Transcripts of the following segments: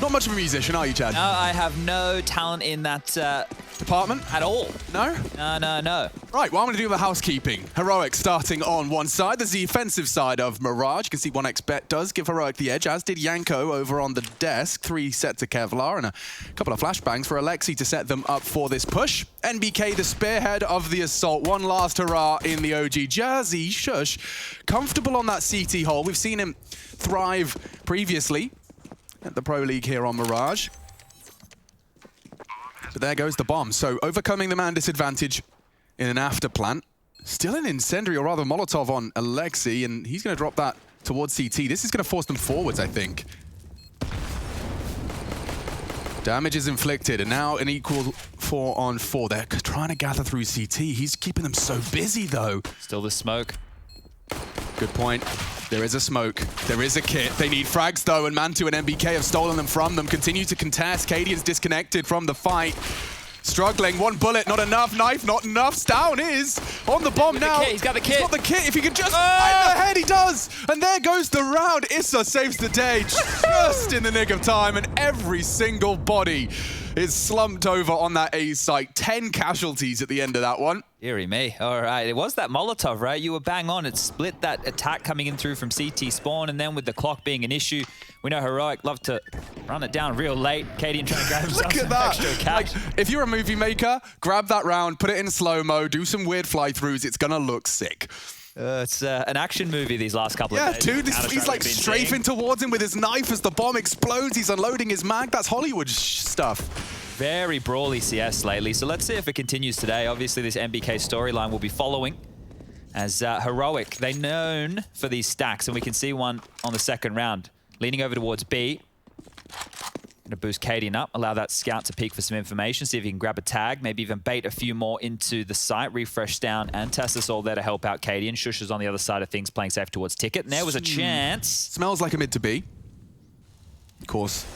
Not much of a musician, are you, Chad? No, I have no talent in that department at all. No? No. Right, well, I'm going to do the housekeeping. Heroic starting on one side. There's the offensive side of Mirage. You can see 1xBet does give Heroic the edge, as did Yanko over on the desk. 3 sets of Kevlar and a couple of flashbangs for Alexi to set them up for this push. NBK, the spearhead of the assault. One last hurrah in the OG jersey. Shush, comfortable on that CT hole. We've seen him thrive previously at the Pro League here on Mirage. But there goes the bomb. So overcoming the man disadvantage in an after plant. Still an incendiary, or rather Molotov on Alexi, and he's going to drop that towards CT. This is going to force them forwards, I think. Damage is inflicted, and now an equal 4-on-4. They're trying to gather through CT. He's keeping them so busy, though. Still the smoke. Good point. There is a smoke. There is a kit. They need frags, though, and Mantu and NBK have stolen them from them. Continue to contest. Cadian's disconnected from the fight. Struggling. One bullet, not enough. Knife, not enough. Down is on the bomb now. He's got the kit. He's got the kit. If he could just find the head, he does. And there goes the round. Issa saves the day just in the nick of time, and every single body is slumped over on that A site. 10 casualties at the end of that one. Deary me. All right, it was that Molotov, right? You were bang on. It split that attack coming in through from CT spawn, and then with the clock being an issue, we know Heroic love to run it down real late. Cadian trying to grab himself some extra cash. Like, if you're a movie maker, grab that round, put it in slow-mo, do some weird fly-throughs. It's gonna look sick. It's an action movie these last couple of days. Yeah, dude, he's like strafing towards him with his knife as the bomb explodes. He's unloading his mag. That's Hollywood stuff. Very brawly CS lately, so let's see if it continues today. Obviously, this NBK storyline will be following as Heroic. They're known for these stacks, and we can see one on the second round. Leaning over towards B. Gonna boost Cadian up, allow that scout to peek for some information, see if he can grab a tag, maybe even bait a few more into the site. Refresh down and Tessus all there to help out Cadian. Shush is on the other side of things, playing safe towards Ticket, and there was a chance. Smells like a mid to B. Of course,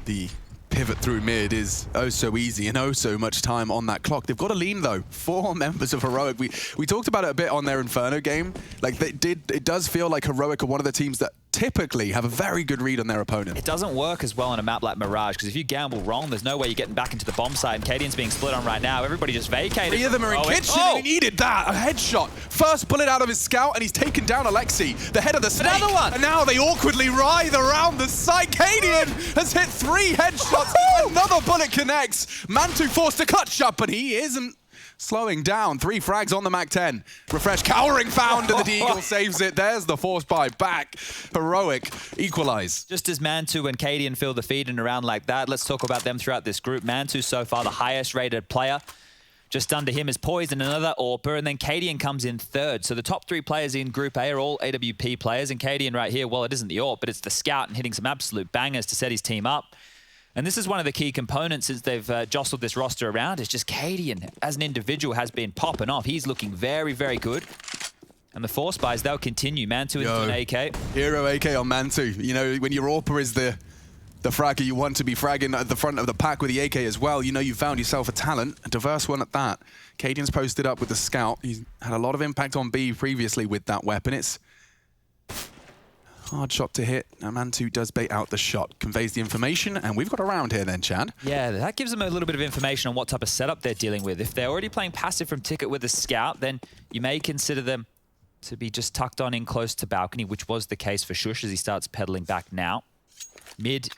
the pivot through mid is oh so easy and oh so much time on that clock. They've got a lean though. 4 members of Heroic. We talked about it a bit on their Inferno game. Like it does feel like Heroic are one of the teams that typically have a very good read on their opponent. It doesn't work as well on a map like Mirage, because if you gamble wrong, there's no way you're getting back into the bomb site, and Cadian's being split on right now. Everybody just vacated. 3 of them are in kitchen, and he needed that. A headshot. First bullet out of his scout, and he's taken down Alexi, the head of the snake. Another one. And now they awkwardly writhe around the site. Cadian has hit 3 headshots. Another bullet connects. Mantu forced to cut shot, but he isn't slowing down. 3 frags on the Mac-10. Refresh, cowering found, and the Deagle saves it. There's the force buy back. Heroic equalize. Just as Mantu and Cadian fill the feed in a round like that, let's talk about them throughout this group. Mantu so far the highest rated player. Just under him is Poison, another AWPer, and then Cadian comes in third. So the top 3 players in Group A are all AWP players, and Cadian right here, well, it isn't the AWP, but it's the scout and hitting some absolute bangers to set his team up. And this is one of the key components since they've jostled this roster around. It's just Cadian, as an individual, has been popping off. He's looking very, very good. And the force buys, they'll continue. Mantu into an AK. Hero AK on Mantu. You know, when your AWPer is the fragger, you want to be fragging at the front of the pack with the AK as well. You know you found yourself a talent, a diverse one at that. Cadian's posted up with the scout. He's had a lot of impact on B previously with that weapon. It's hard shot to hit. Now Mantu does bait out the shot, conveys the information, and we've got a round here then, Chad. Yeah, that gives them a little bit of information on what type of setup they're dealing with. If they're already playing passive from Ticket with a scout, then you may consider them to be just tucked on in close to balcony, which was the case for Shush as he starts pedaling back now. Mid,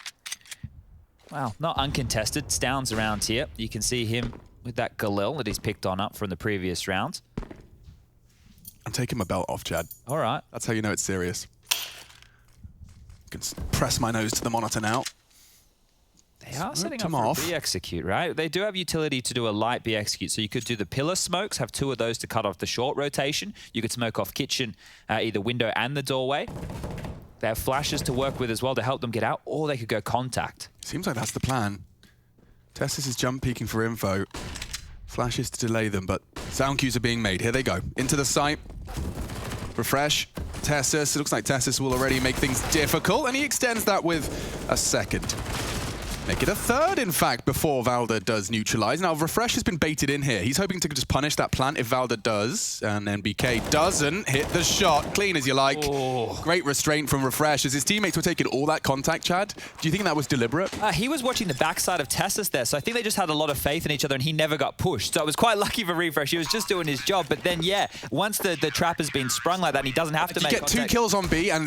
well, not uncontested. Stoun's around here. You can see him with that Galil that he's picked on up from the previous round. I'm taking my belt off, Chad. All right. That's how you know it's serious. I can press my nose to the monitor now. They are setting up for a B-execute, right? They do have utility to do a light B-execute, so you could do the pillar smokes, have 2 of those to cut off the short rotation. You could smoke off kitchen, either window and the doorway. They have flashes to work with as well to help them get out, or they could go contact. Seems like that's the plan. Tessus is jump peeking for info. Flashes to delay them, but sound cues are being made. Here they go. Into the site. Refresh. Tessus. It looks like Tessus will already make things difficult, and he extends that with a second. Make it a third, in fact, before Valda does neutralize. Now, Refresh has been baited in here. He's hoping to just punish that plant if Valda does, and then BK doesn't hit the shot. Clean as you like. Oh. Great restraint from Refresh as his teammates were taking all that contact, Chad. Do you think that was deliberate? He was watching the backside of Tessus there, so I think they just had a lot of faith in each other and he never got pushed. So it was quite lucky for Refresh. He was just doing his job, but then, yeah, once the trap has been sprung like that and he doesn't have to make contact. You get 2 kills on B and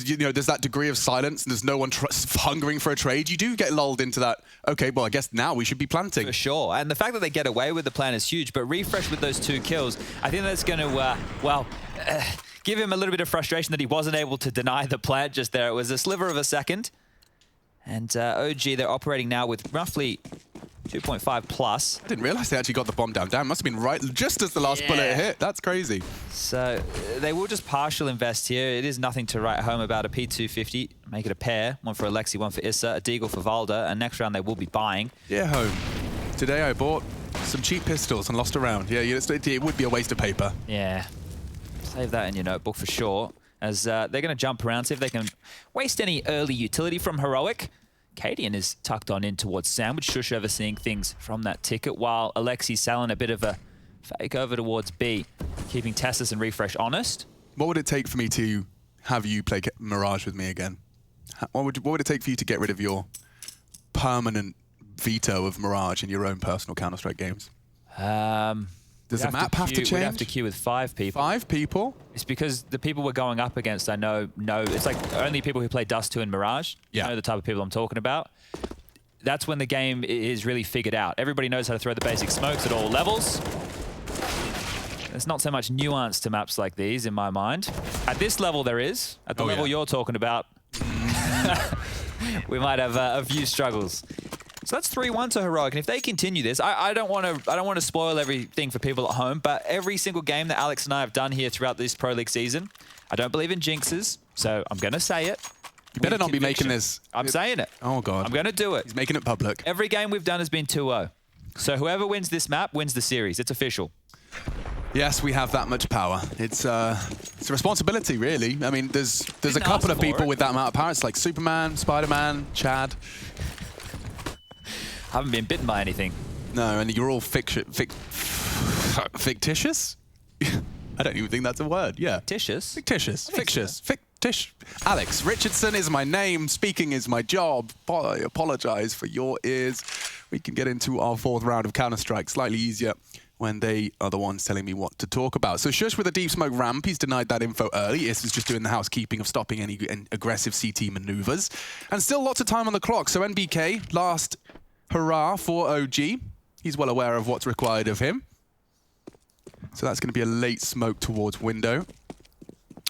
you know, there's that degree of silence and there's no one hungering for a trade. You do get lulled into that, okay, well, I guess now we should be planting. For sure. And the fact that they get away with the plan is huge, but Refresh with those 2 kills, I think that's going to, give him a little bit of frustration that he wasn't able to deny the plant just there. It was a sliver of a second. And OG, they're operating now with roughly 2.5 plus. I didn't realize they actually got the bomb down. Must have been right just as the last bullet hit. That's crazy. So they will just partial invest here. It is nothing to write home about. A P250, make it a pair. One for Alexi, one for Issa, a Deagle for Valda, and next round they will be buying. Yeah, home. Today I bought some cheap pistols and lost a round. Yeah, it would be a waste of paper. Yeah. Save that in your notebook for sure. As they're going to jump around, see if they can waste any early utility from Heroic. Cadian is tucked on in towards Sandwich. Shush overseeing things from that ticket, while Alexi's selling a bit of a fake over towards B, keeping Tessus and Refresh honest. What would it take for me to have you play Mirage with me again? What would it take for you to get rid of your permanent veto of Mirage in your own personal Counter-Strike games? Does the map have to change? We'd have to queue with 5 people. 5 people? It's because the people we're going up against, I know, it's like only people who play Dust 2 and Mirage. Yeah. You know the type of people I'm talking about. That's when the game is really figured out. Everybody knows how to throw the basic smokes at all levels. There's not so much nuance to maps like these, in my mind. At this level, there is. At the level you're talking about, we might have a few struggles. So that's 3-1 to Heroic, and if they continue this, I don't want to spoil everything for people at home, but every single game that Alex and I have done here throughout this Pro League season, I don't believe in jinxes, so I'm going to say it. You better not be making this. I'm saying it. Oh, God. I'm going to do it. He's making it public. Every game we've done has been 2-0. So whoever wins this map wins the series. It's official. Yes, we have that much power. It's a responsibility, really. I mean, there's a couple of people with that amount of power. It's like Superman, Spider-Man, Chad. Haven't been bitten by anything. No, and you're all fictitious? I don't even think that's a word. Yeah. Fictitious? Fictitious. Fictitious. Fictitious. Alex Richardson is my name. Speaking is my job. I apologize for your ears. We can get into our 4th round of Counter-Strike. Slightly easier when they are the ones telling me what to talk about. So Shush with a deep smoke ramp. He's denied that info early. Is just doing the housekeeping of stopping any aggressive CT maneuvers. And still lots of time on the clock. So NBK, last hurrah for OG. He's well aware of what's required of him. So that's going to be a late smoke towards window.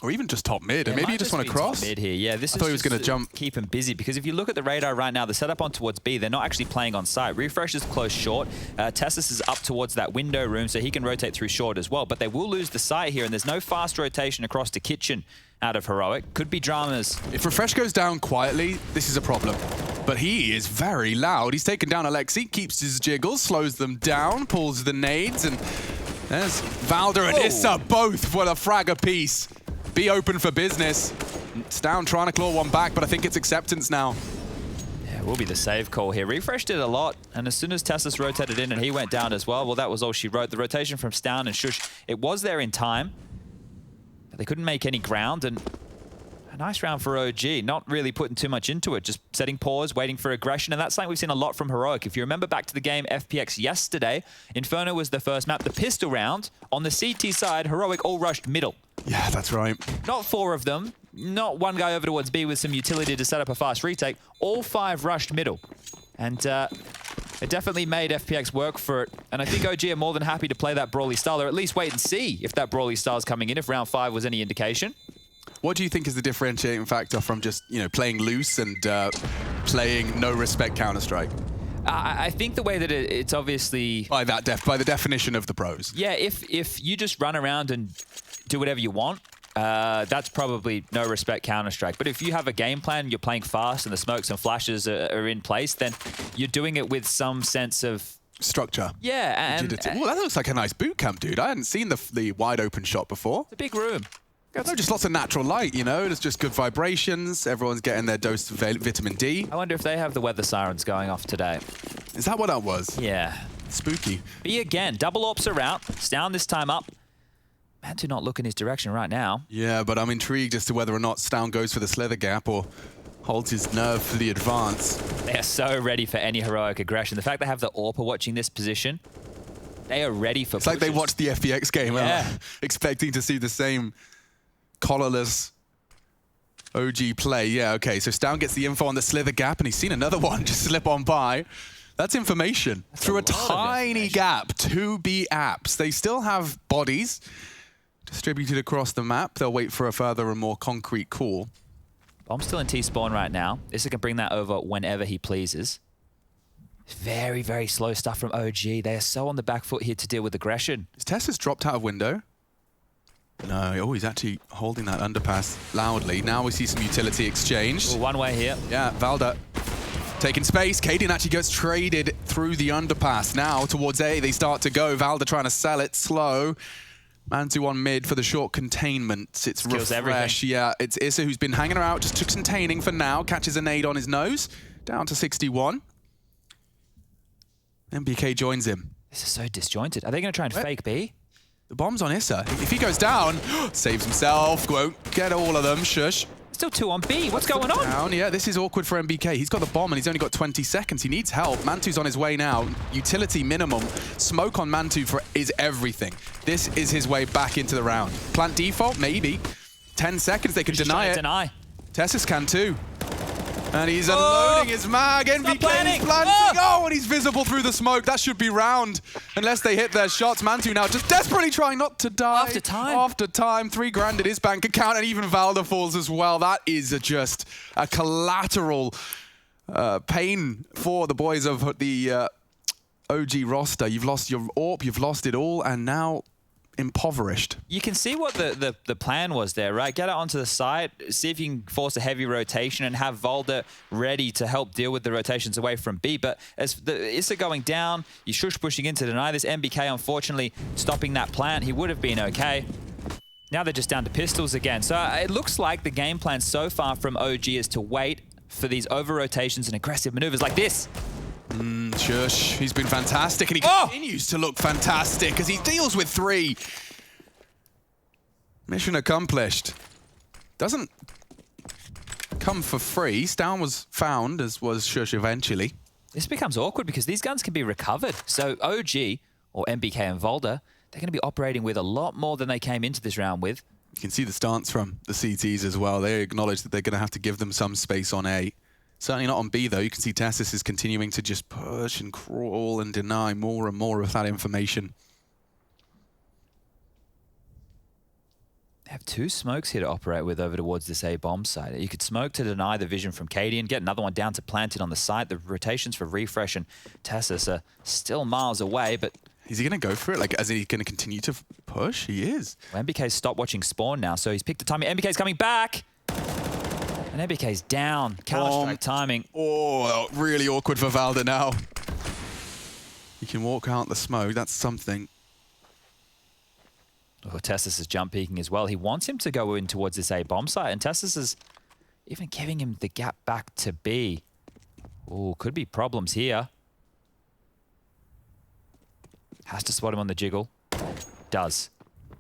Or even just top mid. And maybe you just want to cross. Top mid here. Yeah, this I thought he was going to jump. Keep him busy, because if you look at the radar right now, the setup on towards B, they're not actually playing on site. Refresh is close short. Tessus is up towards that window room, so he can rotate through short as well. But they will lose the site here, and there's no fast rotation across to kitchen out of Heroic. Could be dramas. If Refresh goes down quietly, this is a problem. But he is very loud. He's taken down Alexi, keeps his jiggles, slows them down, pulls the nades, and there's Valda and Issa both for a frag apiece. Be open for business. It's down, trying to claw one back, but I think it's acceptance now. Yeah, it will be the save call here. Refresh did a lot, and as soon as Tessus rotated in and he went down as well, that was all she wrote. The rotation from Stown and Shush, it was there in time, but they couldn't make any ground, and a nice round for OG. Not really putting too much into it, just setting pause, waiting for aggression, and that's something we've seen a lot from Heroic. If you remember back to the game FPX yesterday, Inferno was the first map, the pistol round. On the CT side, Heroic all rushed middle. Yeah, that's right. Not 4 of them, not one guy over towards B with some utility to set up a fast retake. All 5 rushed middle. And it definitely made FPX work for it. And I think OG are more than happy to play that brawly style, or at least wait and see if that brawly style is coming in, if round 5 was any indication. What do you think is the differentiating factor from just, playing loose and playing no respect Counter-Strike? I think the way that it's obviously... By the definition of the pros. Yeah, if you just run around and do whatever you want, that's probably no respect Counter-Strike. But if you have a game plan, you're playing fast and the smokes and flashes are in place, then you're doing it with some sense of... structure. Yeah, and well, that looks like a nice boot camp, dude. I hadn't seen the wide open shot before. It's a big room. Yeah, no, just lots of natural light, you know? There's just good vibrations. Everyone's getting their dose of vitamin D. I wonder if they have the weather sirens going off today. Is that what that was? Yeah. Spooky. B again. Double AWPs are out. It's down this time up. Mantu not look in his direction right now. Yeah, but I'm intrigued as to whether or not Stown goes for the slither gap or holds his nerve for the advance. They are so ready for any heroic aggression. The fact they have the AWP watching this position, they are ready for It's like they watched the FPX game, yeah. expecting to see the same collarless OG play. Yeah, okay, so Stown gets the info on the slither gap, and he's seen another one just slip on by. That's information. That's through a lot of tiny gap to B apps. They still have bodies distributed across the map. They'll wait for a further and more concrete call. Bomb's still in T-spawn right now. Issa can bring that over whenever he pleases. Very, very slow stuff from OG. They are so on the back foot here to deal with aggression. Is Tessa's dropped out of window? No, oh, he's actually holding that underpass loudly. Now we see some utility exchanged. Ooh, one way here. Yeah, Valda taking space. Cadian actually gets traded through the underpass. Now towards A, they start to go. Valda trying to sell it slow. Mantu on mid for the short containment. It's Kills refresh. everything. Yeah, it's Issa who's been hanging around, just containing for now. Catches a nade on his nose. Down to 61. MBK joins him. This is so disjointed. Are they going to try and fake B? The bomb's on Issa. If he goes down, saves himself. Won't get all of them. Shush. Still 2 on B. What's going on? Down. Yeah, this is awkward for MBK. He's got the bomb and he's only got 20 seconds. He needs help. Mantu's on his way now. Utility minimum. Smoke on Mantu is everything. This is his way back into the round. Plant default? Maybe. 10 seconds. They can deny it. Deny. Tessus can too. And he's unloading his mag. MBK planning. is planting. Oh, and he's visible through the smoke. That should be round. Unless they hit their shots. Mantu now just desperately trying not to die. After time. After time. $3,000 in his bank account. And even Valda falls as well. That is just a collateral pain for the boys of the OG roster. You've lost your AWP. You've lost it all. And now impoverished. You can see what the plan was there, right? Get out onto the side, see if you can force a heavy rotation and have Valda ready to help deal with the rotations away from B. But as the Issa going down, you shush pushing in to deny this. MBK, unfortunately, stopping that plant. He would have been okay. Now they're just down to pistols again. So it looks like the game plan so far from OG is to wait for these over-rotations and aggressive maneuvers like this. Shush. He's been fantastic, and he continues to look fantastic as he deals with 3. Mission accomplished. Doesn't come for free. Stown was found, as was Shush eventually. This becomes awkward because these guns can be recovered. So OG, or MBK and Valda, they're going to be operating with a lot more than they came into this round with. You can see the stance from the CTs as well. They acknowledge that they're going to have to give them some space on A. Certainly not on B, though. You can see Tessus is continuing to just push and crawl and deny more and more of that information. They have 2 smokes here to operate with over towards this A bomb site. You could smoke to deny the vision from Cadian, get another one down to planted on the site. The rotations for Refresh and Tessus are still miles away, but... Is he going to go for it? Like, is he going to continue to push? He is. Well, MBK's stopped watching spawn now, so he's picked the timing. MBK's coming back! And MBK's down. Counter-strike timing. Oh, really awkward for Valda now. He can walk out the smoke. That's something. Oh, Tessus is jump peeking as well. He wants him to go in towards this A bomb site, and Tessus is even giving him the gap back to B. Oh, could be problems here. Has to spot him on the jiggle. Does.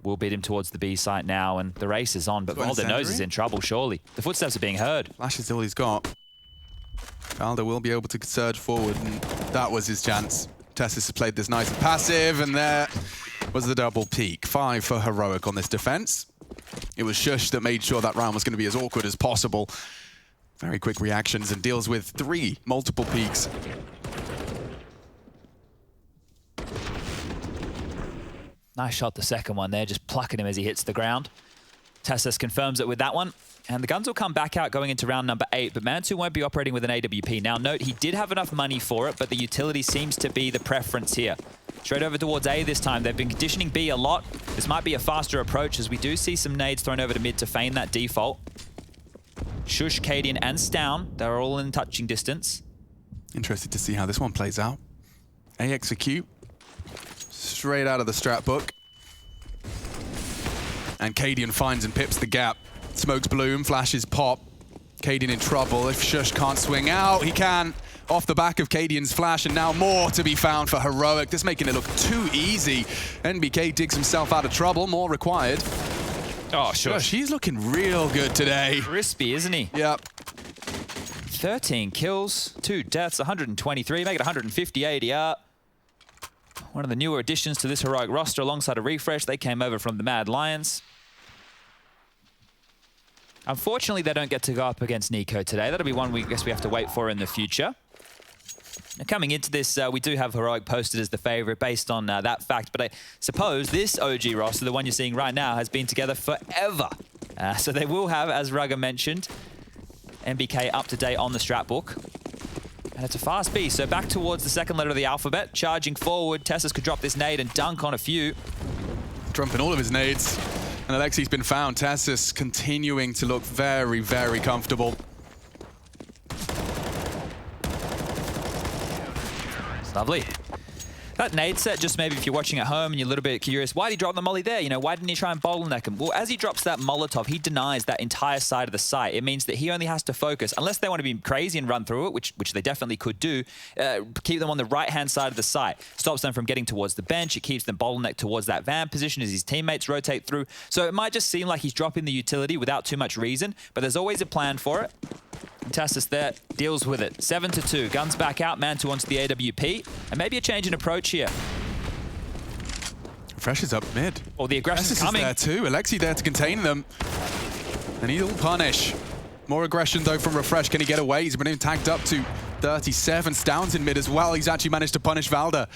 We'll beat him towards the B site now, and the race is on, but Valda knows he's in trouble, surely. The footsteps are being heard. Flash is all he's got. Valda will be able to surge forward, and that was his chance. Tessus has played this nice and passive, and there was the double peak. 5 for Heroic on this defense. It was Shush that made sure that round was going to be as awkward as possible. Very quick reactions and deals with 3 multiple peaks. Nice shot, the second one there, just plucking him as he hits the ground. Tessus confirms it with that one. And the guns will come back out going into round number 8, but Mantu won't be operating with an AWP. Now note, he did have enough money for it, but the utility seems to be the preference here. Straight over towards A this time. They've been conditioning B a lot. This might be a faster approach as we do see some nades thrown over to mid to feign that default. Shush, Cadian, and Stown, they're all in touching distance. Interested to see how this one plays out. A execute. Straight out of the strat book. And Cadian finds and pips the gap. Smokes bloom, flashes pop. Cadian in trouble. If Shush can't swing out, he can. Off the back of Cadian's flash, and now more to be found for Heroic. This making it look too easy. NBK digs himself out of trouble. More required. Oh, Shush. He's looking real good today. Crispy, isn't he? Yep. 13 kills, 2 deaths, 123, make it 150 ADR. One of the newer additions to this Heroic roster alongside a refresh. They came over from the Mad Lions. Unfortunately, they don't get to go up against Nico today. That'll be one we guess we have to wait for in the future. Now, coming into this, we do have Heroic posted as the favorite based on that fact, but I suppose this OG roster, the one you're seeing right now, has been together forever. So they will have, as Rugger mentioned, NBK up to date on the strat book. And it's a fast B, so back towards the second letter of the alphabet. Charging forward, Tessus could drop this nade and dunk on a few. Dumping all of his nades. And Alexi's been found. Tessus continuing to look very, very comfortable. It's lovely. That nade set, just maybe if you're watching at home and you're a little bit curious, why did he drop the molly there? You know, why didn't he try and bottleneck him? Well, as he drops that Molotov, he denies that entire side of the site. It means that he only has to focus, unless they want to be crazy and run through it, which they definitely could do, keep them on the right-hand side of the site. Stops them from getting towards the bench. It keeps them bottlenecked towards that van position as his teammates rotate through. So it might just seem like he's dropping the utility without too much reason, but there's always a plan for it. Tassus there deals with it. 7-2. Guns back out. Man2 onto the AWP. And maybe a change in approach here. Fresh is up mid. Oh, the aggression's coming. Is there too. Alexi there to contain them. And he'll punish. More aggression though from Refresh. Can he get away? He's been tagged up to 37. Stoun's in mid as well. He's actually managed to punish Valda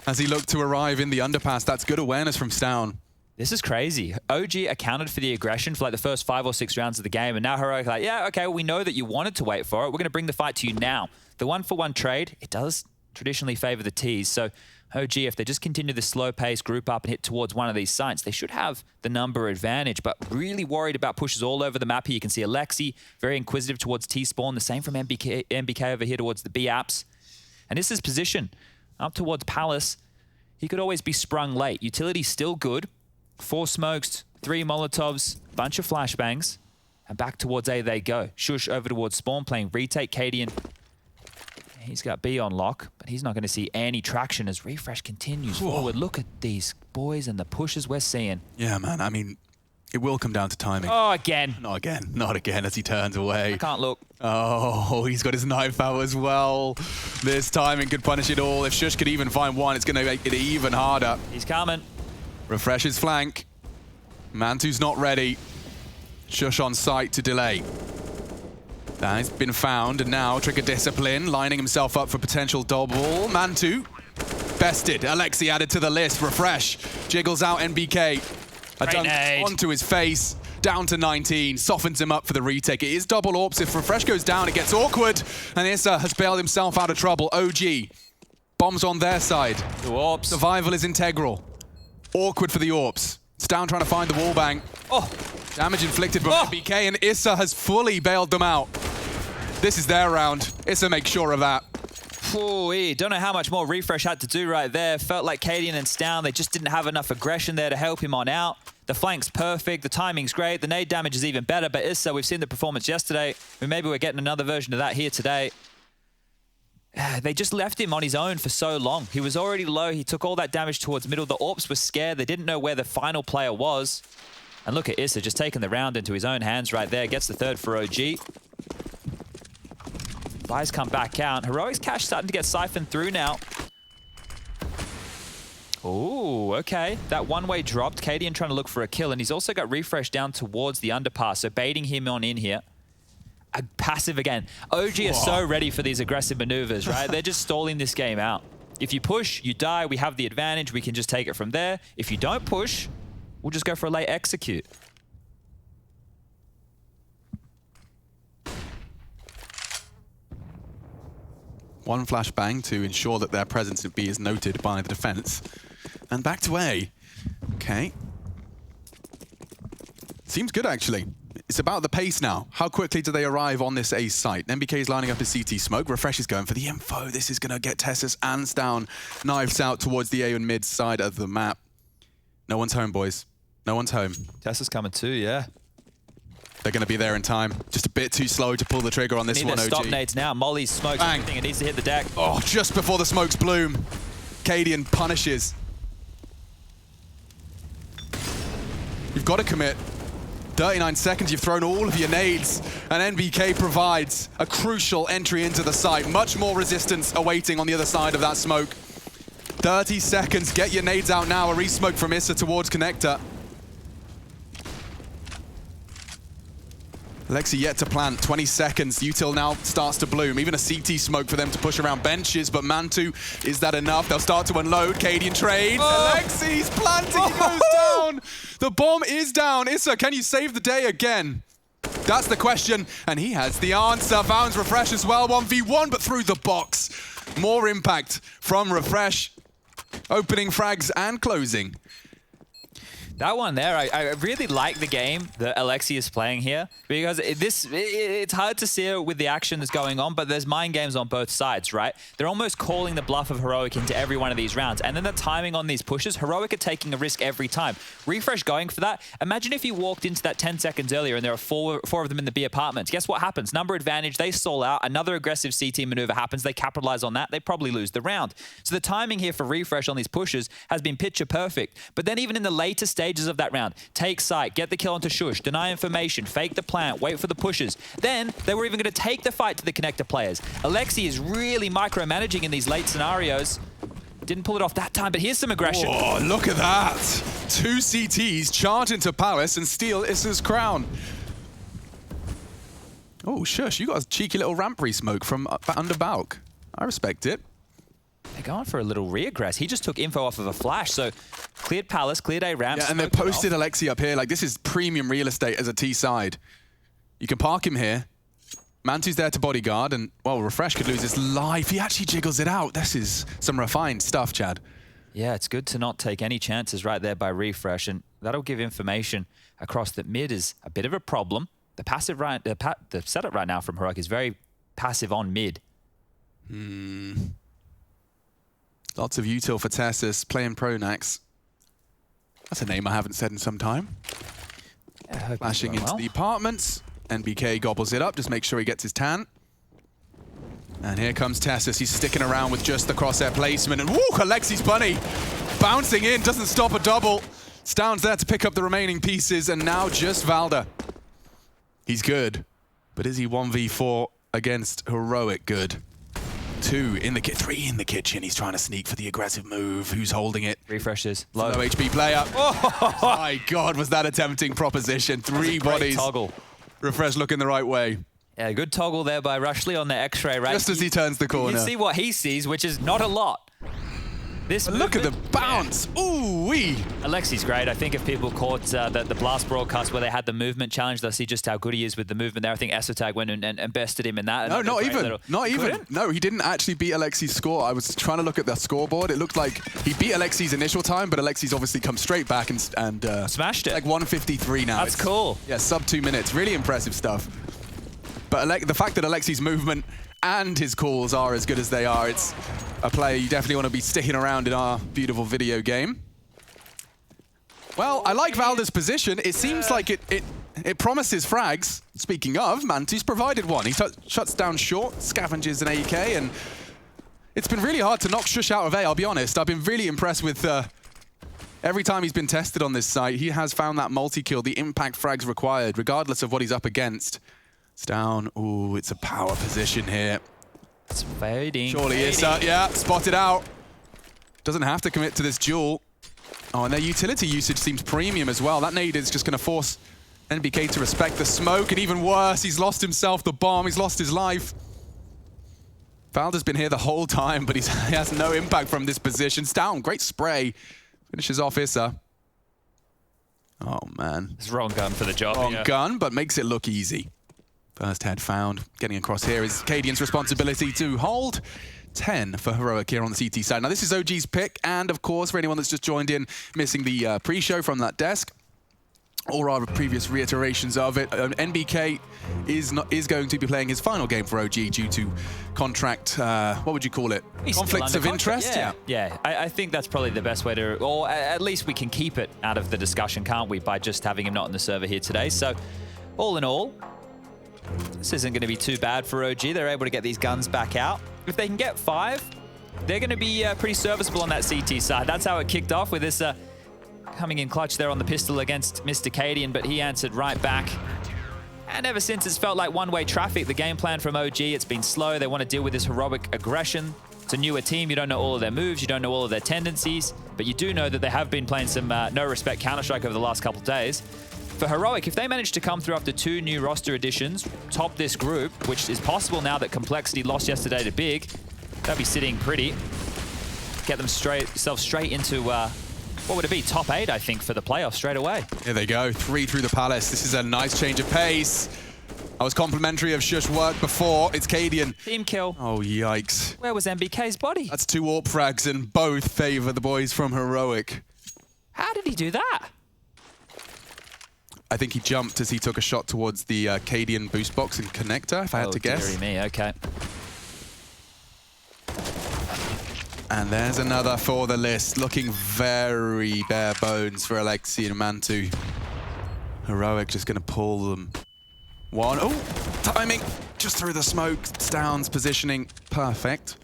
as he looked to arrive in the underpass. That's good awareness from Stoun. This is crazy. OG accounted for the aggression for like the first 5 or 6 rounds of the game, and now Heroic like, yeah, okay, well, we know that you wanted to wait for it. We're going to bring the fight to you now. The 1-for-1 trade, it does traditionally favor the T's. So OG, if they just continue the slow pace, group up and hit towards one of these sites, they should have the number advantage, but really worried about pushes all over the map here. You can see Alexi, very inquisitive towards T-Spawn. The same from NBK over here towards the B-Apps. And this is position up towards Palace. He could always be sprung late. Utility's still good. 4 smokes, 3 Molotovs, bunch of flashbangs, and back towards A they go. Shush over towards Spawn, playing retake. Cadian, he's got B on lock, but he's not going to see any traction as Refresh continues forward. Look at these boys and the pushes we're seeing. Yeah, man, I mean, it will come down to timing. Oh, again. Not again, not again as he turns away. I can't look. Oh, he's got his knife out as well. This timing could punish it all. If Shush could even find one, it's going to make it even harder. He's coming. Refresh his flank. Man2's not ready. Shush on site to delay. That's been found, and now Trigger Discipline lining himself up for potential double. Man2 bested. Alexi added to the list. Refresh jiggles out NBK. A dunk onto his face. Down to 19. Softens him up for the retake. It is double AWPs. If Refresh goes down, it gets awkward. And Issa has bailed himself out of trouble. OG. Bombs on their side. The AWPs. Survival is integral. Awkward for the AWPs. Stoun trying to find the wallbang. Oh! Damage inflicted by BK, and Issa has fully bailed them out. This is their round. Issa makes sure of that. Ooh, don't know how much more Refresh had to do right there. Felt like Cadian and Stoun, they just didn't have enough aggression there to help him on out. The flank's perfect, the timing's great, the nade damage is even better, but Issa, we've seen the performance yesterday. Maybe we're getting another version of that here today. They just left him on his own for so long. He was already low. He took all that damage towards middle. The AWPs were scared. They didn't know where the final player was. And look at Issa just taking the round into his own hands right there. Gets the third for OG. Buys come back out. Heroic's cash starting to get siphoned through now. Ooh, okay. That one-way dropped. Cadian trying to look for a kill. And he's also got Refresh down towards the underpass. So baiting him on in here. Passive again. OG is so ready for these aggressive maneuvers, right? They're just stalling this game out. If you push, you die. We have the advantage. We can just take it from there. If you don't push, we'll just go for a late execute. One flashbang to ensure that their presence at B is noted by the defense. And back to A. Okay. Seems good, actually. It's about the pace now. How quickly do they arrive on this A site? NBK is lining up his CT smoke. Refresh is going for the info. This is going to get Tessus and Stoun knives out towards the A and mid side of the map. No one's home, boys. No one's home. Tessa's coming too, yeah. They're going to be there in time. Just a bit too slow to pull the trigger on this one, OG. Stop nades now. Molly's smokes everything. It needs to hit the deck. Oh, just before the smokes bloom. Cadian punishes. You've got to commit. 39 seconds, you've thrown all of your nades, and NBK provides a crucial entry into the site. Much more resistance awaiting on the other side of that smoke. 30 seconds, get your nades out now. A re-smoke from Issa towards Connector. Alexi yet to plant, 20 seconds. Util now starts to bloom. Even a CT smoke for them to push around benches, but Mantu, is that enough? They'll start to unload. Cadian trades. Alexi's planting, he goes down. The bomb is down. Issa, can you save the day again? That's the question, and he has the answer. Founds Refresh as well, 1v1, but through the box. More impact from Refresh. Opening frags and closing. That one there, I really like the game that Alexi is playing here, because it's hard to see it with the action that's going on, but there's mind games on both sides, right? They're almost calling the bluff of Heroic into every one of these rounds, and then the timing on these pushes, Heroic are taking a risk every time. Refresh going for that. Imagine if you walked into that 10 seconds earlier and there are four of them in the B apartments. Guess what happens? Number advantage, they stall out, another aggressive CT maneuver happens, they capitalize on that, they probably lose the round. So the timing here for Refresh on these pushes has been picture perfect, but then even in the later stages of that round, take site, get the kill onto Shush, deny information, fake the plant, wait for the pushes. Then they were even going to take the fight to the connector players. Alexi is really micromanaging in these late scenarios. Didn't pull it off that time, but here's some aggression. Oh, look at that. 2 CTs charge into Palace and steal Issa's crown. Oh, Shush, you got a cheeky little ramp re-smoke from under Balk. I respect it. They're going for a little re-aggress. He just took info off of a flash, so cleared Palace, cleared A ramp. Yeah, and they posted Alexi up here. Like, this is premium real estate as a T side. You can park him here. Mantu's there to bodyguard, and, well, Refresh could lose his life. He actually jiggles it out. This is some refined stuff, Chad. Yeah, it's good to not take any chances right there by Refresh, and that'll give information across that mid is a bit of a problem. The passive the setup right now from Heroic is very passive on mid. Lots of util for Tessus, playing Pronax. That's a name I haven't said in some time. Yeah, flashing into the apartments. NBK gobbles it up, just make sure he gets his tan. And here comes Tessus. He's sticking around with just the crosshair placement. And woo, Alexi's bunny bouncing in, doesn't stop a double. Stound's there to pick up the remaining pieces, and now just Valda. He's good, but is he 1v4 against Heroic good? 2 in the 3 in the kitchen. He's trying to sneak for the aggressive move. Who's holding it? Refreshes. Low HP player. Oh my God, was that a tempting proposition? 3 bodies. Toggle. Refresh looking the right way. Yeah, good toggle there by Rushley on the X-ray, right? Just as he turns the corner. You see what he sees, which is not a lot. This look at the bounce. Ooh-wee. Alexi's great. I think if people caught the Blast broadcast where they had the movement challenge, they'll see just how good he is with the movement there. I think Esotag went and bested him in that. No, not even. Not even. No, he didn't actually beat Alexi's score. I was trying to look at the scoreboard. It looked like he beat Alexi's initial time, but Alexi's obviously come straight back and smashed it. Like 153 now. That's cool. Yeah, sub 2 minutes. Really impressive stuff. But the fact that Alexi's movement and his calls are as good as they are, it's a player you definitely want to be sticking around in our beautiful video game. Well, I like Valda's position. It seems like it promises frags. Speaking of, Mantu's provided one. He shuts down short, scavenges an AK, and it's been really hard to knock Shush out of A, I'll be honest. I've been really impressed with every time he's been tested on this site. He has found that multi-kill, the impact frags required, regardless of what he's up against. It's down. Ooh, it's a power position here. It's fading. Surely Issa, yeah, spotted out. Doesn't have to commit to this duel. Oh, and their utility usage seems premium as well. That nade is just going to force NBK to respect the smoke, and even worse, he's lost himself the bomb, he's lost his life. Valda's been here the whole time, but he has no impact from this position. Down, great spray. Finishes off Issa. Oh, man. It's wrong gun for the job. Wrong gun, but makes it look easy. First head found. Getting across here is Cadian's responsibility to hold. 10 for Heroic here on the CT side. Now, this is OG's pick, and of course, for anyone that's just joined in, missing the pre-show from that desk, or our previous reiterations of it. NBK is going to be playing his final game for OG due to contract, what would you call it? He's conflicts of interest? Yeah. I think that's probably the best way to, or at least we can keep it out of the discussion, can't we, by just having him not on the server here today. So all in all, this isn't going to be too bad for OG. They're able to get these guns back out. If they can get 5, they're going to be pretty serviceable on that CT side. That's how it kicked off with this coming in clutch there on the pistol against Mr. Cadian, but he answered right back. And ever since, it's felt like one-way traffic. The game plan from OG, it's been slow. They want to deal with this heroic aggression. It's a newer team. You don't know all of their moves. You don't know all of their tendencies. But you do know that they have been playing some no-respect Counter-Strike over the last couple of days. For Heroic, if they manage to come through after 2 new roster additions, top this group, which is possible now that Complexity lost yesterday to Big, they'll be sitting pretty. Get themselves straight into... what would it be? Top 8, I think, for the playoffs straight away. Here they go, 3 through the Palace. This is a nice change of pace. I was complimentary of Shush work before. It's Cadian. Team kill. Oh, yikes. Where was MBK's body? That's 2 AWP frags and both favor the boys from Heroic. How did he do that? I think he jumped as he took a shot towards the Cadian boost box and connector, if I had to guess. Dearie me, okay. And there's another for the list, looking very bare bones for Alexi and Mantu. Heroic just going to pull them. 1, oh, timing, just through the smoke, Stowns positioning, perfect.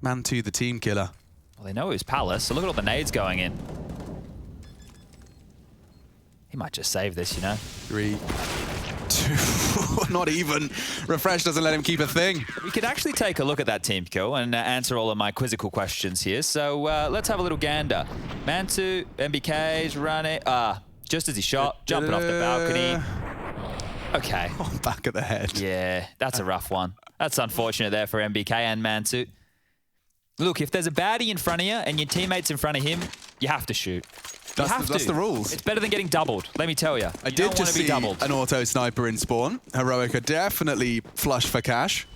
Mantu, the team killer. Well, they know it was Palace, so look at all the nades going in. He might just save this, you know. 3, 2, not even. Refresh doesn't let him keep a thing. We could actually take a look at that team kill and answer all of my quizzical questions here. So let's have a little gander. Mantu, MBK's running. Just as he shot, jumping off the balcony. Okay. Oh, back of the head. Yeah, that's a rough one. That's unfortunate there for MBK and Mantu. Look, if there's a baddie in front of you and your teammate's in front of him, you have to shoot. That's the rules. It's better than getting doubled, let me tell you. I did just see an auto sniper in spawn. Heroic are definitely flush for cash.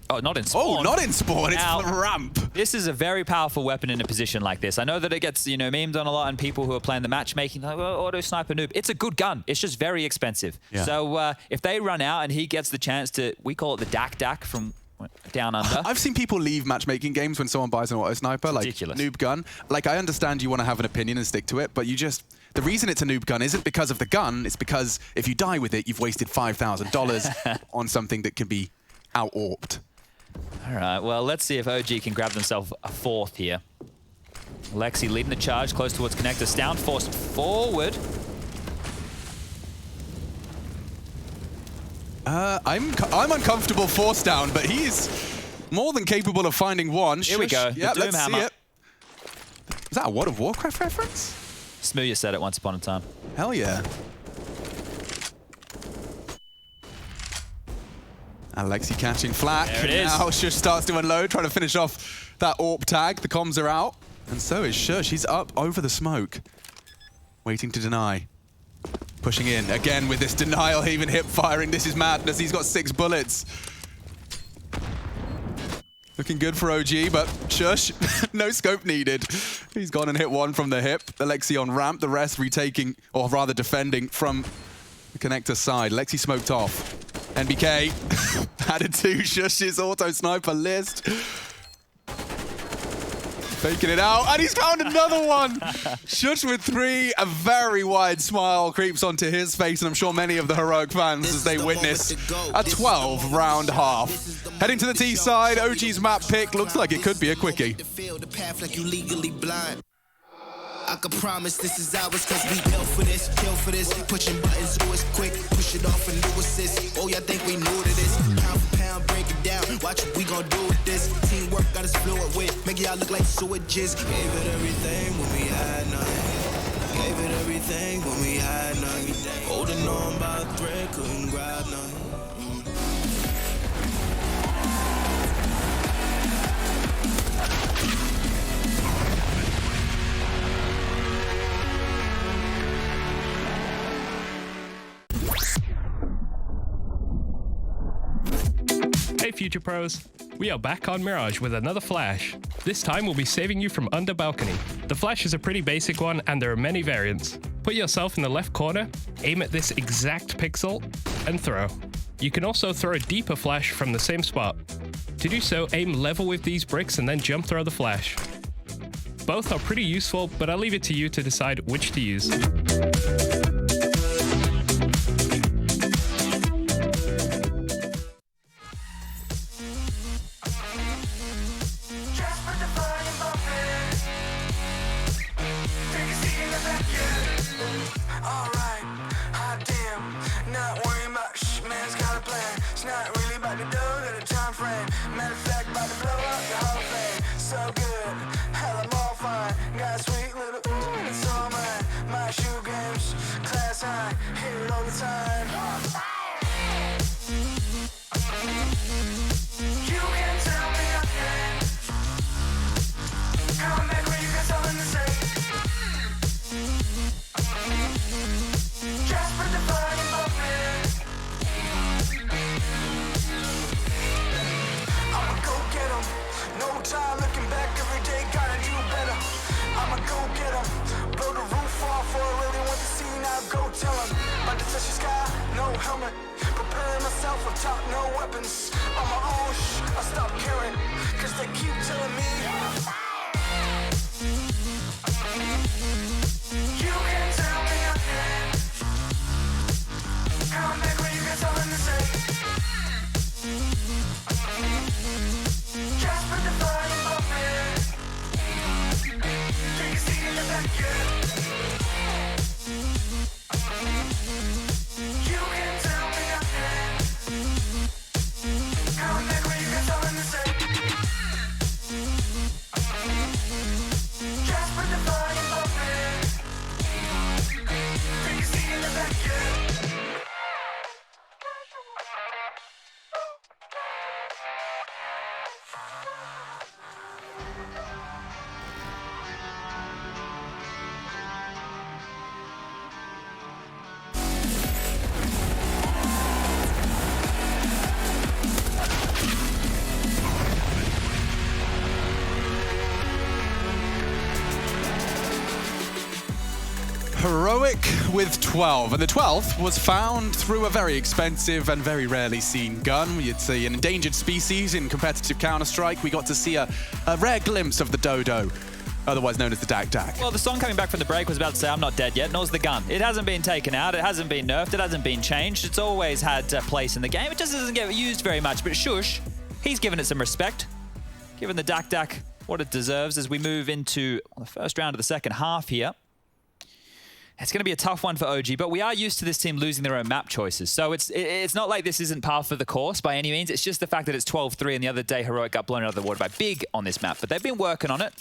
Oh, not in spawn. Oh, not in spawn. Now, it's the ramp. This is a very powerful weapon in a position like this. I know that it gets, you know, memed on a lot, and people who are playing the matchmaking, like, oh, auto sniper noob. It's a good gun. It's just very expensive. Yeah. So if they run out and he gets the chance to, we call it the DAC from down under. I've seen people leave matchmaking games when someone buys an auto sniper, like ridiculous. Noob gun. Like, I understand you want to have an opinion and stick to it, but you just... The reason it's a noob gun isn't because of the gun, it's because if you die with it, you've wasted $5,000 on something that can be out-AWP'd. All right, well, let's see if OG can grab themselves a 4th here. Lexi leading the charge close towards connector. Stown forced forward. I'm uncomfortable force down, but he's more than capable of finding one. Here we go. Yeah, let's see hammer. it. Is that a World of Warcraft reference? Smooya said it once upon a time. Hell yeah. Alexi catching flak. There it is. Now Shush starts to unload, trying to finish off that AWP tag. The comms are out. And so is Shush. He's up over the smoke. Waiting to deny. Pushing in again with this denial, even hip firing. This is madness. He's got 6 bullets. Looking good for OG, but Shush, no scope needed. He's gone and hit 1 from the hip. Alexi on ramp, the rest retaking, or rather defending from the connector side. Lexi smoked off. NBK added to Shush's auto sniper list. Faking it out, and he's found another one! Shush with 3, a very wide smile creeps onto his face, and I'm sure many of the Heroic fans as they witness a 12-round half. Heading to the T side, OG's map pick looks like it could be a quickie. I can promise this is ours cause we built for this, kill for this. Pushing buttons, do it quick, push it off and do assist. Oh, y'all think we new to this? Pound for pound, break it down. Watch what we gon' do with this. Teamwork got us fluid with, make y'all look like sewages. Gave it everything when we had nothing. Gave it everything when we had nothing. Holding on by a thread, couldn't grab nothing. Hey Future Pros, We are back on Mirage with another flash. This time we'll be saving you from under balcony. The flash is a pretty basic one and there are many variants. Put yourself in the left corner, aim at this exact pixel, and throw. You can also throw a deeper flash from the same spot. To do so, aim level with these bricks and then jump throw the flash. Both are pretty useful, but I'll leave it to you to decide which to use. Heroic with 12, and the 12th was found through a very expensive and very rarely seen gun. You'd see an endangered species in competitive Counter-Strike. We got to see a rare glimpse of the Dodo, otherwise known as the Dak Dak. Well, the song coming back from the break was about to say, I'm not dead yet, nor is the gun. It hasn't been taken out, it hasn't been nerfed, it hasn't been changed. It's always had a place in the game. It just doesn't get used very much, but Shush, he's given it some respect, given the Dak Dak what it deserves as we move into the first round of the second half here. It's going to be a tough one for OG, but we are used to this team losing their own map choices. So it's not like this isn't par for the course by any means. It's just the fact that it's 12-3 and the other day Heroic got blown out of the water by Big on this map. But they've been working on it.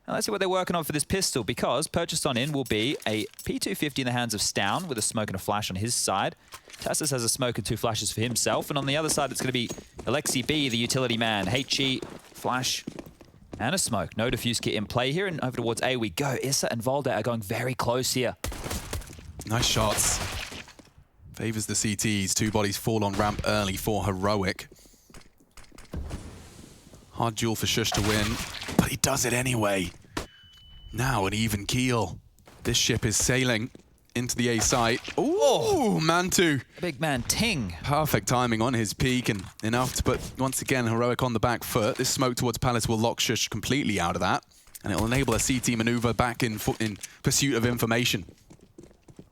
Now let's see what they're working on for this pistol, because purchased on in will be a P250 in the hands of Stown with a smoke and a flash on his side. Tassus has a smoke and 2 flashes for himself. And on the other side, it's going to be Alexi B, the utility man. HE, flash, and a smoke. No defuse kit in play here, and over towards A we go. Issa and Volde are going very close here. Nice shots. Favors the CTs. 2 bodies fall on ramp early for Heroic. Hard duel for Shush to win, but he does it anyway. Now an even keel. This ship is sailing into the A site. Ooh, Mantu. Big man Ting. Perfect timing on his peak and enough to put, once again, Heroic on the back foot. This smoke towards Palace will lock Shush completely out of that, and it will enable a CT maneuver back in pursuit of information.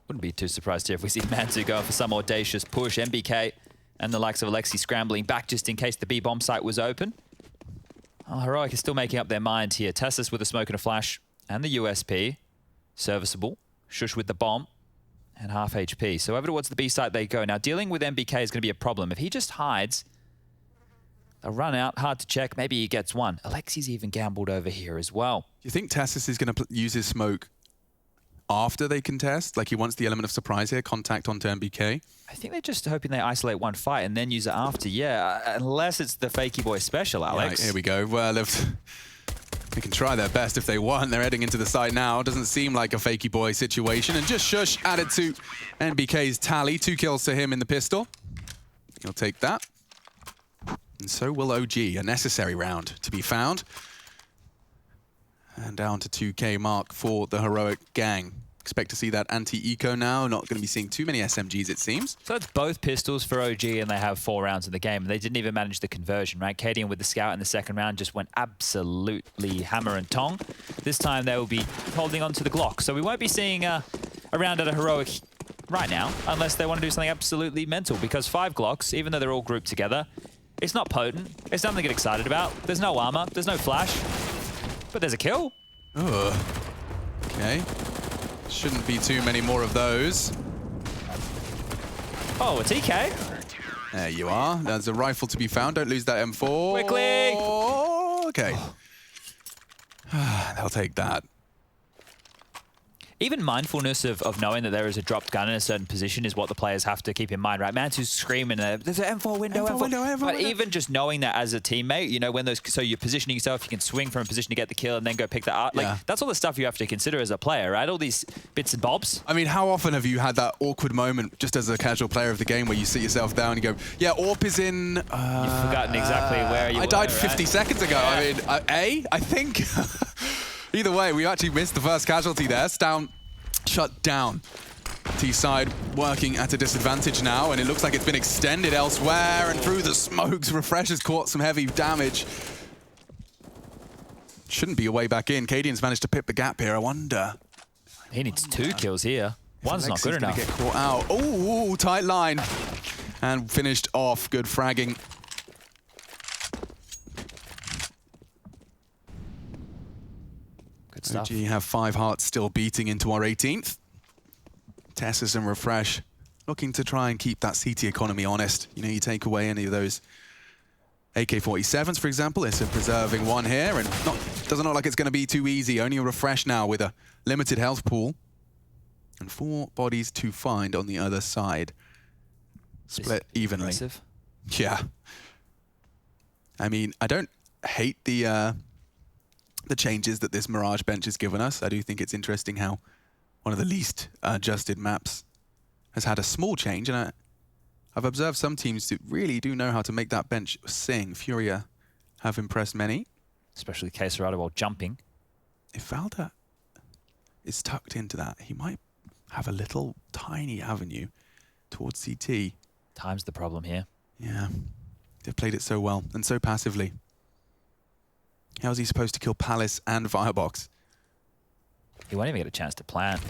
Wouldn't be too surprised here if we see Mantu go for some audacious push. MBK and the likes of Alexi scrambling back just in case the B bomb site was open. Oh, Heroic is still making up their mind here. Tessus with a smoke and a flash and the USP. Serviceable. Shush with the bomb and half HP. So over towards the B site they go. Now dealing with MBK is going to be a problem. If he just hides, they'll run out. Hard to check. Maybe he gets one. Alexi's even gambled over here as well. Do you think Tessus is going to use his smoke after they contest? Like he wants the element of surprise here, contact onto MBK? I think they're just hoping they isolate one fight and then use it after. Yeah, unless it's the Fakey Boy special, Alex. Right, here we go. Well, they can try their best if they want. They're heading into the site now. Doesn't seem like a Fakey Boy situation. And just Shush added to MBK's tally. 2 kills to him in the pistol. He'll take that. And so will OG, a necessary round to be found. And down to 2K mark for the Heroic gang. Expect to see that anti-eco now. Not going to be seeing too many SMGs, it seems. So it's both pistols for OG, and they have 4 rounds in the game. And they didn't even manage the conversion, right? Cadian with the scout in the second round just went absolutely hammer and tong. This time they will be holding on to the Glock. So we won't be seeing a round at a Heroic right now, unless they want to do something absolutely mental. Because 5 Glocks, even though they're all grouped together, it's not potent. It's nothing to get excited about. There's no armor. There's no flash. But there's a kill. Ugh. Okay. Shouldn't be too many more of those. Oh, a TK. There you are. There's a rifle to be found. Don't lose that M4. Quickly. Okay. They'll take that. Even mindfulness of knowing that there is a dropped gun in a certain position is what the players have to keep in mind, right? Mantu's screaming, there's an M4 window, M4 window. But even just knowing that as a teammate, you know, when those, so you're positioning yourself, you can swing from a position to get the kill and then go pick that up. Like, that's all the stuff you have to consider as a player, right? All these bits and bobs. I mean, how often have you had that awkward moment just as a casual player of the game where you sit yourself down and you go, yeah, AWP is in... You've forgotten exactly where you were, I died right? 50 seconds ago. Yeah. I mean, I think. Either way, we actually missed the first casualty there. Down. Shut down. T-side working at a disadvantage now, and it looks like it's been extended elsewhere, and through the smokes, Refresh has caught some heavy damage. Shouldn't be a way back in. Cadian's managed to pip the gap here, I wonder. He needs 2 kills here. One's not good enough. Get caught out. Oh, tight line. And finished off. Good fragging. Stuff. OG have 5 hearts still beating into our 18th. Tessus and Refresh looking to try and keep that CT economy honest. You know, you take away any of those AK-47s, for example, it's a preserving one here, and doesn't look like it's going to be too easy. Only a Refresh now with a limited health pool. And 4 bodies to find on the other side. Split evenly. Impressive. Yeah. I mean, I don't hate the changes that this Mirage bench has given us. I do think it's interesting how one of the least adjusted maps has had a small change, and I've observed some teams that really do know how to make that bench sing. Furia have impressed many. Especially Caserado while jumping. If Valda is tucked into that, he might have a little tiny avenue towards CT. Time's the problem here. Yeah, they've played it so well and so passively. How's he supposed to kill Palace and Firebox? He won't even get a chance to plant.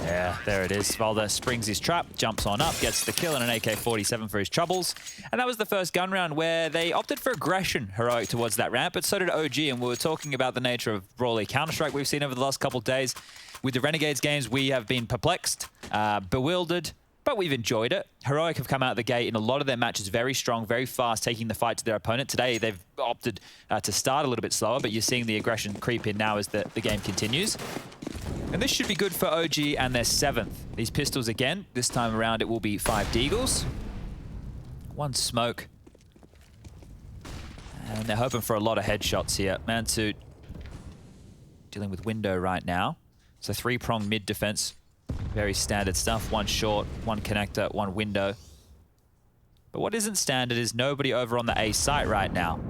Yeah, there it is. Valda springs his trap, jumps on up, gets the kill and an AK-47 for his troubles. And that was the first gun round where they opted for aggression, Heroic, towards that ramp, but so did OG. And we were talking about the nature of Raw League Counter-Strike we've seen over the last couple of days. With the Renegades games, we have been perplexed, bewildered, but we've enjoyed it. Heroic have come out of the gate in a lot of their matches very strong, very fast, taking the fight to their opponent. Today, they've opted to start a little bit slower, but you're seeing the aggression creep in now as the game continues. And this should be good for OG and their 7th. These pistols again, this time around it will be 5 Deagles. 1 smoke. And they're hoping for a lot of headshots here. Mansu dealing with window right now. So 3-prong mid defense. Very standard stuff. 1 short, 1 connector, 1 window. But what isn't standard is nobody over on the A site right now.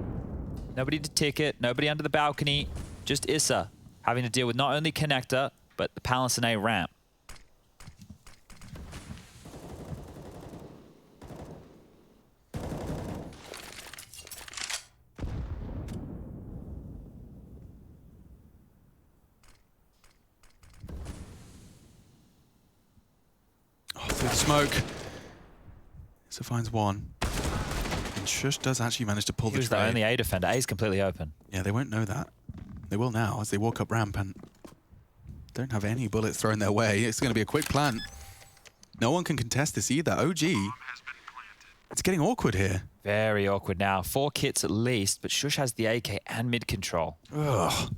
Nobody to ticket, nobody under the balcony, just Issa having to deal with not only connector, but the Palace and A ramp. Through the smoke. So finds 1. And Shush does actually manage to pull the He was the only A defender. A is completely open. Yeah, they won't know that. They will now as they walk up ramp and don't have any bullets thrown their way. It's going to be a quick plant. No one can contest this either. OG, it's getting awkward here. Very awkward now. 4 kits at least, but Shush has the AK and mid control. Ugh.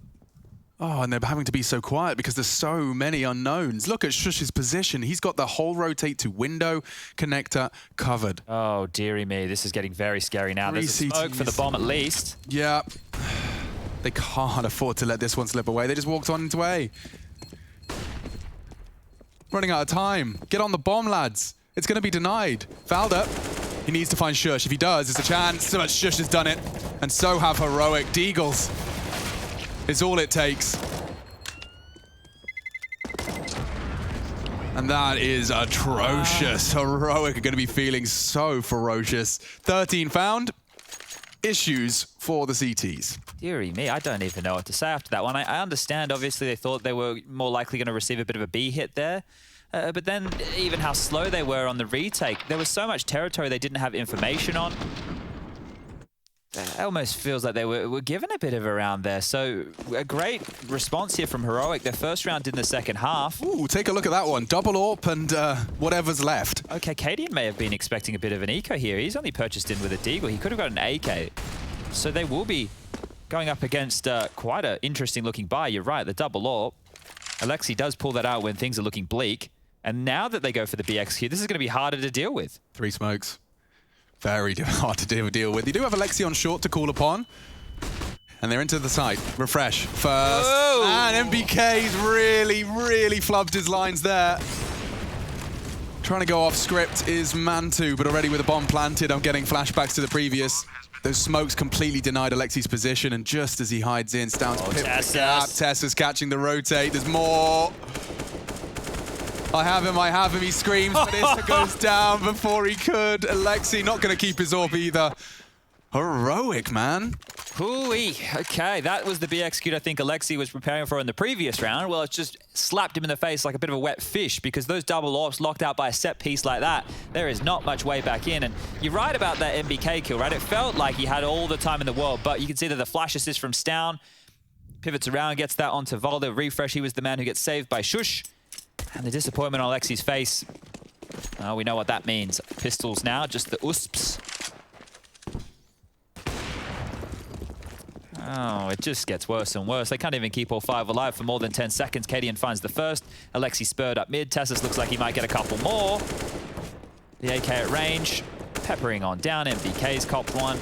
Oh, and they're having to be so quiet because there's so many unknowns. Look at Shush's position. He's got the whole rotate to window, connector, covered. Oh, dearie me. This is getting very scary now. 3 There's a smoke CTs. for the bomb at least. Yeah. They can't afford to let this one slip away. They just walked on into A. Running out of time. Get on the bomb, lads. It's going to be denied. Valda He needs to find Shush. If he does, it's a chance. So much Shush has done it. And so have Heroic. Deagles is all it takes. And that is atrocious. Heroic are going to be feeling so ferocious. 13 found. Issues for the CTs. Deary me, I don't even know what to say after that one. I understand, obviously, they thought they were more likely going to receive a bit of a B hit there. But then even how slow they were on the retake, there was so much territory they didn't have information on. It almost feels like they were given a bit of a round there. So a great response here from Heroic. Their first round in the second half. Ooh, take a look at that one. Double AWP and whatever's left. Okay, Cadian may have been expecting a bit of an eco here. He's only purchased in with a Deagle. He could have got an AK. So they will be going up against quite an interesting looking buy. You're right, the double AWP. Alexi does pull that out when things are looking bleak. And now that they go for the BXQ, this is going to be harder to deal with. 3 smokes. Very hard to deal with. You do have Alexi on short to call upon. And they're into the site. Refresh first. Whoa. And MBK's really flubbed his lines there. Trying to go off script is Mantu, but already with a bomb planted, I'm getting flashbacks to the previous. Those smokes completely denied Alexi's position, and just as he hides in, Stoun's pipped the gap. Tessa's catching the rotate. There's more. I have him, he screams, but Issa goes down before he could. Alexi not going to keep his AWP either. Heroic, man. Hooey. Okay, that was the BXQ I think Alexi was preparing for in the previous round. Well, it's just slapped him in the face like a bit of a wet fish, because those double AWPs locked out by a set piece like that, there is not much way back in. And you're right about that MBK kill, right? It felt like he had all the time in the world, but you can see that the flash assist from Stoun pivots around, gets that onto Volder. Refresh, he was the man who gets saved by Shush. And the disappointment on Alexi's face. We know what that means. Pistols now, just the USPs. Oh, it just gets worse and worse. They can't even keep all 5 alive for more than 10 seconds. Cadian finds the first. Alexi spurred up mid. Tessus looks like he might get a couple more. The AK at range. Peppering on down. MBK's copped one.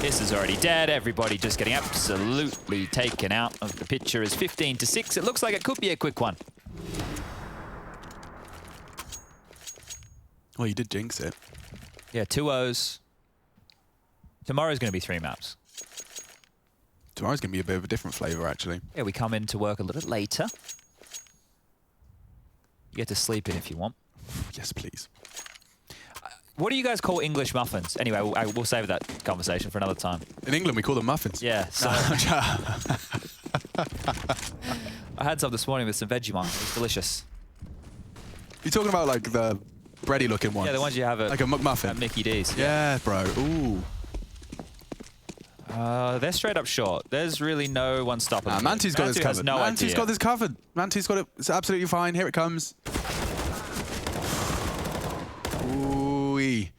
This is already dead. Everybody just getting absolutely taken out of the picture. Is 15-6. It looks like it could be a quick one. Well, you did jinx it. Yeah, 2-0s. Tomorrow's going to be 3 maps. Tomorrow's going to be a bit of a different flavor, actually. Yeah, we come in to work a little bit later. You get to sleep in if you want. Yes, please. What do you guys call English muffins? Anyway, we'll save that conversation for another time. In England, we call them muffins. Yeah. So I had some this morning with some Vegemite. It was delicious. You're talking about like the bready looking ones? Yeah, the ones you have at, like a McMuffin. At Mickey D's. Yeah, bro. Ooh. They're straight up short. There's really no one stopping them. Mantu's got this covered. No Mantu's got this covered. Mantu's got it. It's absolutely fine. Here it comes. Ooh-wee.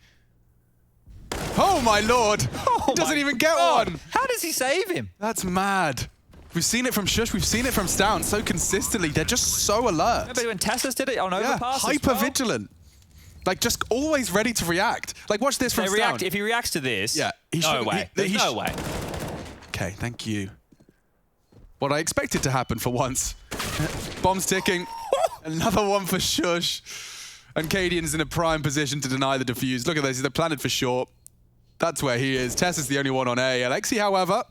Oh my lord! He doesn't even get one! How does he save him? That's mad. We've seen it from Shush, we've seen it from Stoun so consistently. They're just so alert. Yeah, but when Tessus did it on overpass, hyper vigilant. Like, just always ready to react. Like, watch this from Stoun. If he reacts to this, yeah, no way. There's no way. Okay, thank you. What I expected to happen for once. Bomb's ticking. Another one for Shush. And Cadian's in a prime position to deny the defuse. Look at this, they're planted for short. That's where he is. Tess is the only one on A. Alexi, however,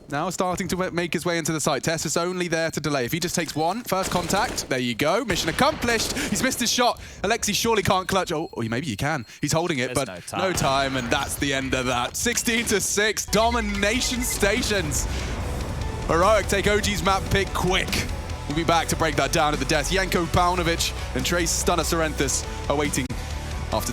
now starting to make his way into the site. Tess is only there to delay. If he just takes one, first contact, there you go. Mission accomplished. He's missed his shot. Alexi surely can't clutch. Oh, maybe he can. He's holding it, but no time, and that's the end of that. 16-6, domination stations. Heroic take OG's map pick quick. We'll be back to break that down at the desk. Janko Paunovic and Trace Stunner Sorrenthus are waiting